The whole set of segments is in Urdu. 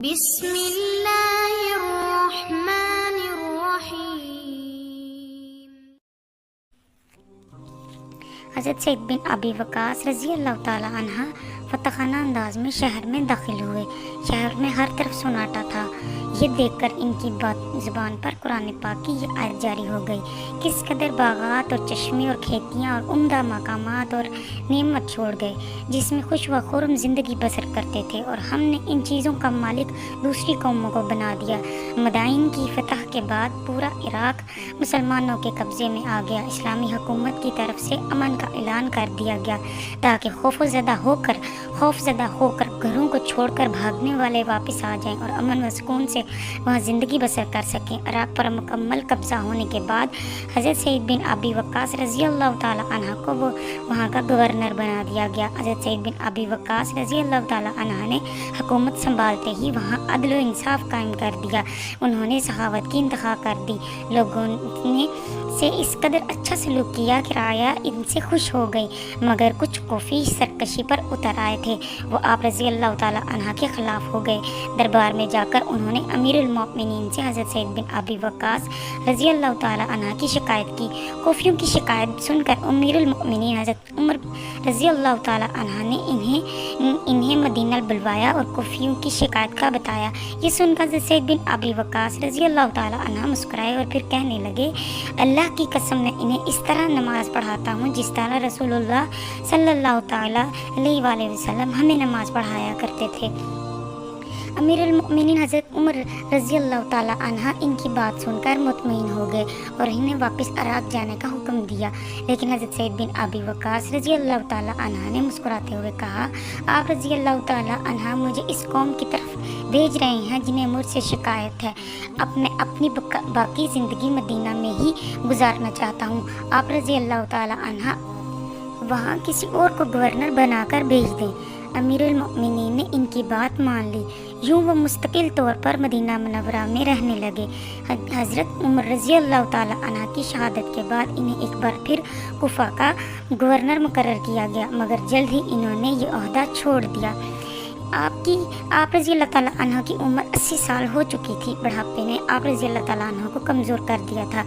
بسم اللہ الرحمن الرحیم۔ حضرت سعید بن ابی وقاص رضی اللہ تعالی عنہ فتح خانہ انداز میں شہر میں داخل ہوئے۔ شہر میں ہر طرف سناٹا تھا۔ یہ دیکھ کر ان کی زبان پر قرآن پاک کی یہ آیت جاری ہو گئی، کس قدر باغات اور چشمے اور کھیتیاں اور عمدہ مقامات اور نعمت چھوڑ گئے جس میں خوش و خرم زندگی بسر کرتے تھے، اور ہم نے ان چیزوں کا مالک دوسری قوموں کو بنا دیا۔ مدائن کی فتح کے بعد پورا عراق مسلمانوں کے قبضے میں آ گیا۔ اسلامی حکومت کی طرف سے امن کا اعلان کر دیا گیا تاکہ خوف زدہ ہو کر گھروں کو چھوڑ کر بھاگنے والے واپس آ جائیں اور امن و سکون سے وہاں زندگی بسر کر سکیں۔ عراق پر مکمل قبضہ ہونے کے بعد حضرت سعید بن ابی وقاص رضی اللہ تعالی عنہ کو وہاں کا گورنر بنا دیا گیا۔ حضرت سعید بن ابی وقاص رضی اللہ تعالی عنہ نے حکومت سنبھالتے ہی وہاں عدل و انصاف قائم کر دیا۔ انہوں نے سخاوت کی انتہا کر دی۔ لوگوں نے سے اس قدر اچھا سلوک کیا کہ رعایا ان سے خوش ہو گئی، مگر کچھ کوفی سرکشی پر اتر آئے تھے، وہ آپ رضی اللہ تعالی عنہ کے خلاف ہو گئے۔ دربار میں جا کر انہوں نے امیر المؤمنین سے حضرت سعید بن ابی وقاص رضی اللہ تعالی عنہ کی شکایت کی۔ کوفیوں کی شکایت سن کر امیر المؤمنین حضرت عمر رضی اللہ تعالی عنہ نے انہیں مدینہ بلوایا اور کوفیوں کی شکایت کا بتایا۔ یہ سن کر حضرت سعید بن ابی وقاص رضی اللہ تعالی عنہ مسکرائے اور پھر کہنے لگے، اللہ کی قسم میں انہیں اس طرح نماز پڑھاتا ہوں جس طرح رسول اللہ صلی اللہ تعالی علیہ وآلہ وسلم ہمیں نماز پڑھایا کرتے تھے۔ امیر المؤمنین حضرت عمر رضی اللہ تعالی عنہ ان کی بات سن کر مطمئن ہو گئے اور انہیں واپس عراق جانے کا حکم دیا، لیکن حضرت سعید بن ابی وقاص رضی اللہ تعالی عنہ نے مسکراتے ہوئے کہا، آپ رضی اللہ تعالی عنہ مجھے اس قوم کی طرف بھیج رہے ہیں جنہیں مجھ سے شکایت ہے، اپنی باقی زندگی مدینہ میں ہی گزارنا چاہتا ہوں۔ آپ رضی اللہ تعالی عنہ وہاں کسی اور کو گورنر بنا کر بھیج دیں۔ امیر المؤمنین نے ان کی بات مان لی۔ یوں وہ مستقل طور پر مدینہ منورہ میں رہنے لگے۔ حضرت عمر رضی اللہ تعالی عنہ کی شہادت کے بعد انہیں ایک بار پھر کوفہ کا گورنر مقرر کیا گیا، مگر جلد ہی انہوں نے یہ عہدہ چھوڑ دیا۔ آپ رضی اللہ تعالیٰ عنہ کی عمر 80 سال ہو چکی تھی۔ بڑھاپے نے آپ رضی اللہ تعالیٰ عنہ کو کمزور کر دیا تھا،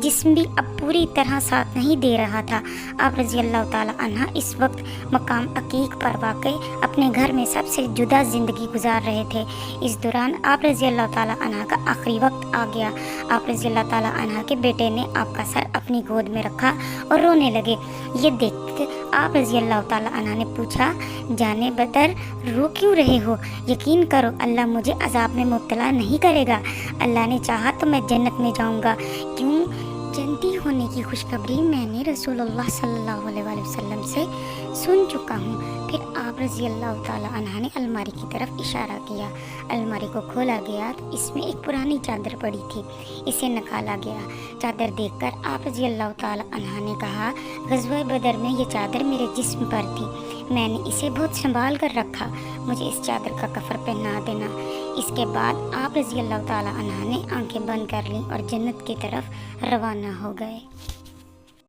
جسم بھی اب پوری طرح ساتھ نہیں دے رہا تھا۔ آپ رضی اللہ تعالیٰ عنہ اس وقت مقام عقیق پر واقع اپنے گھر میں سب سے جدا زندگی گزار رہے تھے۔ اس دوران آپ رضی اللہ تعالیٰ عنہ کا آخری وقت آ گیا۔ آپ رضی اللہ تعالیٰ عنہ کے بیٹے نے آپ کا سر اپنی گود میں رکھا اور رونے لگے۔ یہ دیکھ کر آپ رضی اللہ تعالیٰ عنہ نے پوچھا، جانے بدر رو کیوں رہے ہو؟ یقین کرو اللہ مجھے عذاب میں مبتلا نہیں کرے گا۔ اللہ نے چاہا تو میں جنت میں جاؤں گا۔ کیوں؟ جنتی ہونے کی خوشخبری میں نے رسول اللہ صلی اللہ علیہ وآلہ وسلم سے سن چکا ہوں۔ پھر آپ رضی اللہ تعالی عنہ نے الماری کی طرف اشارہ کیا۔ الماری کو کھولا گیا تو اس میں ایک پرانی چادر پڑی تھی، اسے نکالا گیا۔ چادر دیکھ کر آپ رضی اللہ تعالی عنہ نے کہا، غزوہ بدر میں یہ چادر میرے جسم پر تھی، میں نے اسے بہت سنبھال کر رکھا، مجھے اس چادر کا کفن پہنا دینا۔ اس کے بعد آپ رضی اللہ تعالی عنہ نے آنکھیں بند کر لیں اور جنت کی طرف روانہ ہو گئے۔